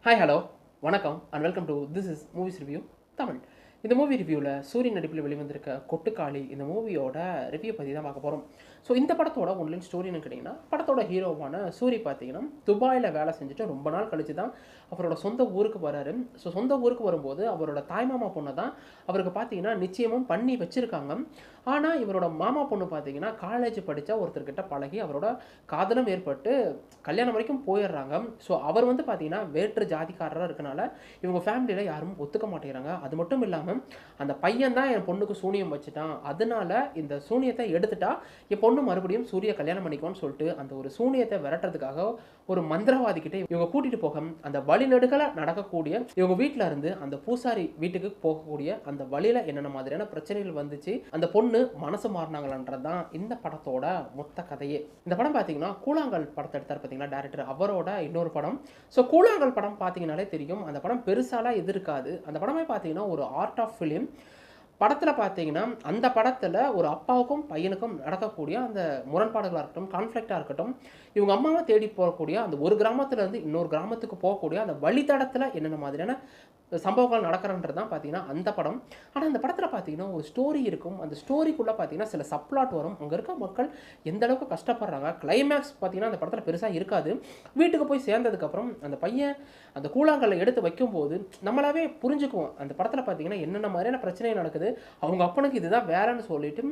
Hi hello வணக்கம் and welcome to this is movies review Tamil. இந்த movie ரிவ்யூவில் சூரிய நடிப்பில் வெளிவந்திருக்க கொட்டுக்காளி இந்த மூவியோட ரிவ்யூ பற்றி தான் பார்க்க போகிறோம். ஸோ இந்த படத்தோட ஒன்லைன் ஸ்டோரின்னு கேட்டிங்கன்னா, படத்தோட ஹீரோவான சூரி பார்த்தீங்கன்னா துபாயில் வேலை செஞ்சுட்டு ரொம்ப நாள் கழிச்சு தான் அவரோட சொந்த ஊருக்கு வராரு. ஸோ சொந்த ஊருக்கு வரும்போது அவரோட தாய்மாமா பொண்ணை தான் அவருக்கு பார்த்தீங்கன்னா நிச்சயமும் பண்ணி வச்சுருக்காங்க. ஆனால் இவரோட மாமா பொண்ணு பார்த்தீங்கன்னா காலேஜ் படித்த ஒருத்தர்கிட்ட பழகி அவரோட காதலும் ஏற்பட்டு கல்யாணம் வரைக்கும் போயிடுறாங்க. ஸோ அவர் வந்து பார்த்தீங்கன்னா வேற்று ஜாதிக்காரராக இருக்கனால இவங்க ஃபேமிலியில் யாரும் ஒத்துக்க மாட்டேங்கிறாங்க. அது மட்டும் இல்லாமல் அந்த பையன் தான் என் பொண்ணுக்கு சூனியம் வச்சுட்டான், அதனால இந்த சூனியத்தை எடுத்துட்டா என் பொண்ணு மறுபடியும் சூரிய கல்யாணம் பண்ணிக்குவான்னு சொல்லிட்டு அந்த ஒரு சூனியத்தை விரட்டுறதுக்காக ஒரு மந்திரவாதி கிட்ட இவங்க கூட்டிட்டு போக அந்த வழிநெடுகளை நடக்கக்கூடிய இவங்க வீட்டில இருந்து அந்த பூசாரி வீட்டுக்கு போகக்கூடிய அந்த வழியில என்னென்ன மாதிரியான பிரச்சனைகள் வந்துச்சு, அந்த பொண்ணு மனசு மாறினாங்களான்றதுதான் இந்த படத்தோட மொத்த கதையே. இந்த படம் பார்த்தீங்கன்னா கூழாங்கல் படத்தை எடுத்தார் பார்த்தீங்கன்னா டேரக்டர், அவரோட இன்னொரு படம். ஸோ கூழாங்கல் படம் பார்த்தீங்கன்னாலே தெரியும் அந்த படம் பெருசாலாம் எது இருக்காது. அந்த படமே பார்த்தீங்கன்னா ஒரு ஆர்ட் ஆஃப் ஃபிலிம். படத்தில் பார்த்தீங்கன்னா அந்த படத்தில் ஒரு அப்பாவுக்கும் பையனுக்கும் நடக்கக்கூடிய அந்த முரண்பாடுகளாக இருக்கட்டும், கான்ஃப்ளிக்டாக இருக்கட்டும், இவங்க அம்மாவை தேடி போகக்கூடிய அந்த ஒரு கிராமத்துலேருந்து இன்னொரு கிராமத்துக்கு போகக்கூடிய அந்த வழித்தடத்தில் என்னென்ன மாதிரியான சம்பவங்கள் நடக்கிறன்றது தான் பார்த்தீங்கன்னா அந்த படம். ஆனால் அந்த படத்தில் பார்த்தீங்கன்னா ஒரு ஸ்டோரி இருக்கும். அந்த ஸ்டோரிக்குள்ளே பார்த்தீங்கன்னா சில சப்ளாட் வரும். அங்கே இருக்க மக்கள் எந்த அளவுக்கு கஷ்டப்படுறாங்க. கிளைமேக்ஸ் பார்த்தீங்கன்னா அந்த படத்தில் பெருசாக இருக்காது. வீட்டுக்கு போய் சேர்ந்ததுக்கப்புறம் அந்த பையன் அந்த கூழாங்கல்லை எடுத்து வைக்கும்போது நம்மளாவே புரிஞ்சுக்குவோம் அந்த படத்தில் பார்த்தீங்கன்னா என்னென்ன மாதிரியான பிரச்சனை நடக்குது, அவங்க அப்பனுக்கு இதுதான் வேலைன்னு சொல்லிட்டு.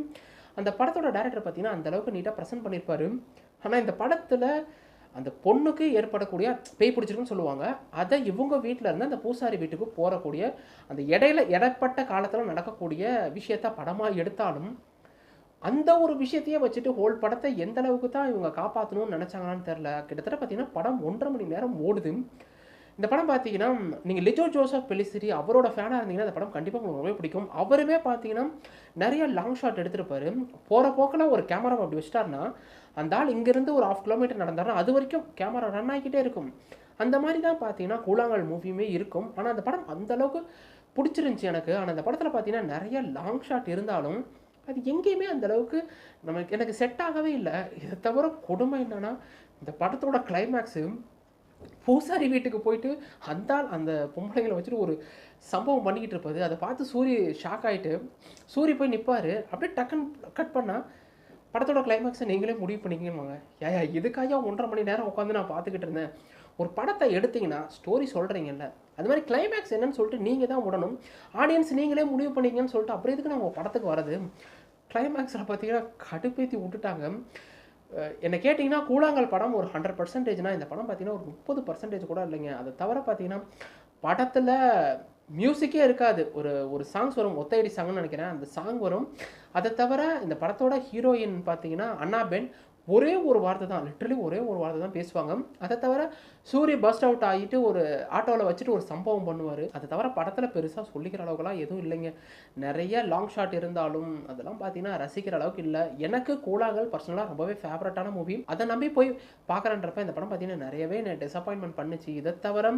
அந்த படத்தோட டேரக்டர் பார்த்தீங்கன்னா அந்த அளவுக்கு நீட்டாக ப்ரெசென்ட் பண்ணியிருப்பாரு. ஆனால் இந்த படத்தில் அந்த பொண்ணுக்கு ஏற்படக்கூடிய பேய் பிடிச்சிருக்குன்னு சொல்லுவாங்க, அதை இவங்க வீட்டில் இருந்து அந்த பூசாரி வீட்டுக்கு போகக்கூடிய அந்த இடைப்பட்ட காலத்தில் நடக்கக்கூடிய விஷயத்த படமாக எடுத்தாலும் அந்த ஒரு விஷயத்தையே வச்சுட்டு ஹோல் படத்தை எந்த அளவுக்கு தான் இவங்க காப்பாற்றணும்னு நினச்சாங்களான்னு தெரில. கிட்டத்தட்ட பார்த்தீங்கன்னா படம் 1.5 மணி நேரம் ஓடுது. இந்த படம் பார்த்தீங்கன்னா நீங்கள் லிஜோ ஜோசப் பெலிசிரி அவரோட ஃபேனாக இருந்தீங்கன்னா இந்த படம் கண்டிப்பாக உங்களுக்கு ரொம்பவே பிடிக்கும். அவருமே பார்த்தீங்கன்னா நிறைய லாங் ஷாட் எடுத்திருப்பாரு. போகிற போக்கில் ஒரு கேமரா அப்படி வச்சிட்டாருன்னா அந்த ஆள் இங்கேருந்து ஒரு 1/2 கிலோமீட்டர் நடந்தாருன்னா அது வரைக்கும் கேமரா ரன் ஆகிக்கிட்டே இருக்கும். அந்த மாதிரி தான் பார்த்தீங்கன்னா கூழாங்கல் மூவியுமே இருக்கும். ஆனால் அந்த படம் அந்தளவுக்கு பிடிச்சிருந்துச்சி எனக்கு. ஆனால் அந்த படத்தில் பார்த்தீங்கன்னா நிறைய லாங் ஷாட் இருந்தாலும் அது எங்கேயுமே அந்தளவுக்கு எனக்கு செட் ஆகவே இல்லை. இதை தவிர கொடுமை என்னென்னா இந்த படத்தோட கிளைமேக்ஸு பூசாரி வீட்டுக்கு போயிட்டு அந்த பொம்பளைங்களை வச்சுட்டு ஒரு சம்பவம் பண்ணிக்கிட்டு இருப்பது அதை பார்த்து சூரி ஷாக் ஆகிட்டு சூரி போய் நிற்பார். அப்படியே டக்குன்னு கட் பண்ணால் படத்தோட கிளைமேக்ஸை நீங்களே முடிவு பண்ணிக்கணுவாங்க. ஏயா இதுக்காக 1.5 மணி நேரம் உட்காந்து நான் பார்த்துக்கிட்டு இருந்தேன். ஒரு படத்தை எடுத்திங்கன்னா ஸ்டோரி சொல்கிறீங்கல்ல, அது மாதிரி கிளைமேக்ஸ் என்னன்னு சொல்லிட்டு நீங்கள் தான் விடணும். ஆடியன்ஸ் நீங்களே முடிவு பண்ணிங்கன்னு சொல்லிட்டு அப்புறம் எதுக்கு நம்ம படத்துக்கு வரது. கிளைமேக்ஸில் பார்த்தீங்கன்னா கடுப்பேற்றி விட்டுட்டாங்க. என்னை கேட்டிங்கன்னா கூழாங்கல் படம் ஒரு 100%னா இந்த படம் பார்த்தீங்கன்னா ஒரு 30% கூட இல்லைங்க. அதை தவிர பார்த்தீங்கன்னா படத்தில் மியூசிக்கே இருக்காது. ஒரு சாங்ஸ் வரும், ஒத்தையடி சாங்னு நினைக்கிறேன், அந்த சாங் வரும். அதை தவிர இந்த படத்தோட ஹீரோயின் பார்த்தீங்கன்னா அண்ணாபென் ஒரே ஒரு வார்த்தை தான், லிட்டரலி ஒரே ஒரு வார்த்தை தான் பேசுவாங்க. அதை தவிர சூரிய பஸ்ட் அவுட் ஆகிட்டு ஒரு ஆட்டோவில் வச்சுட்டு ஒரு சம்பவம் பண்ணுவார். அதை தவிர படத்தில் பெருசாக சொல்லிக்கிற அளவுக்குலாம் எதுவும் இல்லைங்க. நிறைய லாங் ஷாட் இருந்தாலும் அதெல்லாம் பார்த்தீங்கன்னா ரசிக்கிற அளவுக்கு இல்லை. எனக்கு கூழாங்கல் பர்சனலாக ரொம்பவே ஃபேவரட்டான மூவி. அதை நம்பி போய் பார்க்குறேன்றப்ப இந்த படம் பார்த்தீங்கன்னா நிறையவே என்னை டிசப்பாயின்மெண்ட் பண்ணுச்சு. இதை தவிர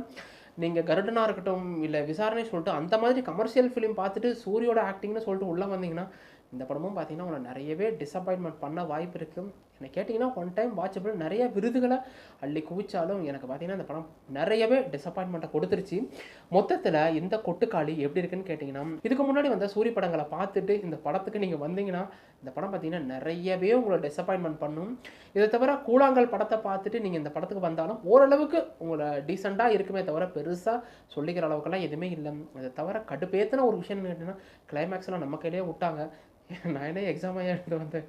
நீங்கள் கருடனாக இருக்கட்டும் இல்லை விசாரணை சொல்லிட்டு அந்த மாதிரி கமர்ஷியல் ஃபிலிம் பார்த்துட்டு சூரியோட ஆக்டிங்னு சொல்லிட்டு உள்ளே வந்தீங்கன்னா இந்த படமும் பார்த்தீங்கன்னா உங்களை நிறையவே டிசப்பாயின்மெண்ட் பண்ண வாய்ப்பு இருக்குது. என்னை கேட்டிங்கன்னா ஒன் டைம் வாட்சபிள். நிறைய விருதுகளை அள்ளி குவிச்சாலும் எனக்கு பார்த்தீங்கன்னா இந்த படம் நிறையவே டிசப்பாயின்மெண்ட்டை கொடுத்துருச்சு. மொத்தத்தில் இந்த கொட்டுக்காளி எப்படி இருக்குன்னு கேட்டிங்கன்னா, இதுக்கு முன்னாடி வந்த சூரிய படங்களை பார்த்துட்டு இந்த படத்துக்கு நீங்கள் வந்தீங்கன்னா இந்த படம் பார்த்தீங்கன்னா நிறையவே உங்களை டிசப்பாயின்மெண்ட் பண்ணும். இதை தவிர கூழாங்கல் படத்தை பார்த்துட்டு நீங்கள் இந்த படத்துக்கு வந்தாலும் ஓரளவுக்கு உங்களை டீசெண்டாக இருக்குமே தவிர பெருசாக சொல்லிக்கிற அளவுக்குலாம் எதுவுமே இல்லை. அதை தவிர கடுப்பேற்றின ஒரு விஷயம் கேட்டிங்கன்னா கிளைமேக்ஸ்லாம் நம்ம கையிலே விட்டாங்க. நான் என்ன எக்ஸாம் ஆகிட்டு வந்தேன்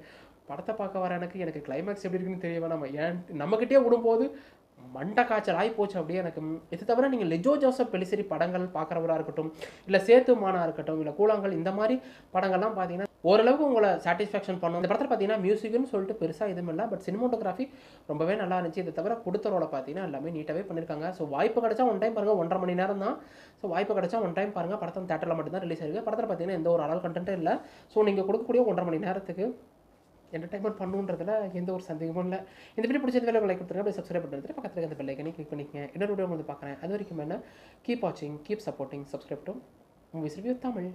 படத்தை பார்க்க வர எனக்கு கிளைமேக்ஸ் எப்படி இருக்குன்னு தெரிய வேணாம். நம்மக்கிட்டே விடும்போது மண்டை காய்ச்சல் ஆகி போச்சு அப்படியே எனக்கு. இது தவிர நீங்கள் லிஜோ ஜோசப் பெலிசிரி படங்கள் பார்க்குறவராக இருக்கட்டும், இல்லை சேத்துமானா இருக்கட்டும், இல்லை கூழாங்கல் இந்த மாதிரி படங்கள்லாம் பார்த்தீங்கன்னா ஓரளவுக்கு உங்களை சாட்டிஸ்ஃபேக்ஷன் பண்ணும். இந்த படத்தில் பார்த்தீங்கன்னா மியூசிக்னு சொல்லிட்டு பெருசாக எதுவும் இல்லை, பட் சினிமோட்டோகிராஃபி ரொம்பவே நல்லா இருந்துச்சு. இதை தவிர கொடுத்த ரோலை பார்த்தீங்கன்னா எல்லாமே நீட்டாகவே பண்ணியிருக்காங்க. ஸோ வாய்ப்பு கிடச்சா ஒன் டைம் பாருங்கள், 1.5 மணி நேரம் தான். ஸோ வாய்ப்பு கிடச்சா ஒன் டைம் பாருங்கள். படத்தை தேட்டரில் மட்டும்தான் ரிலீஸ் ஆகிருக்கு. படத்தில் பார்த்தீங்கன்னா எந்த ஒரு அடல் கண்டென்ட்டும் இல்லை. ஸோ நீங்கள் கொடுக்கக்கூடிய 1.5 மணி நேரத்துக்கு என்டர்டைன்மெண்ட் பண்ணுன்றதுல எந்த ஒரு சந்தேகமும் இல்லை. இந்த வீடியோ பிடிச்சது வேலை லைக் கொடுத்துருங்க, அப்படியே சப்ஸ்கிரைப் பண்ணிட்டு பக்கத்தில் அந்த பெல் ஐக்கனை கிளிக் பண்ணிக்கங்க. இன்னொரு வீடியோ வந்து பார்க்குறேன். அது வரைக்கும் என்ன, கீப் வாட்சிங், keep supporting, subscribe to movies review Tamil.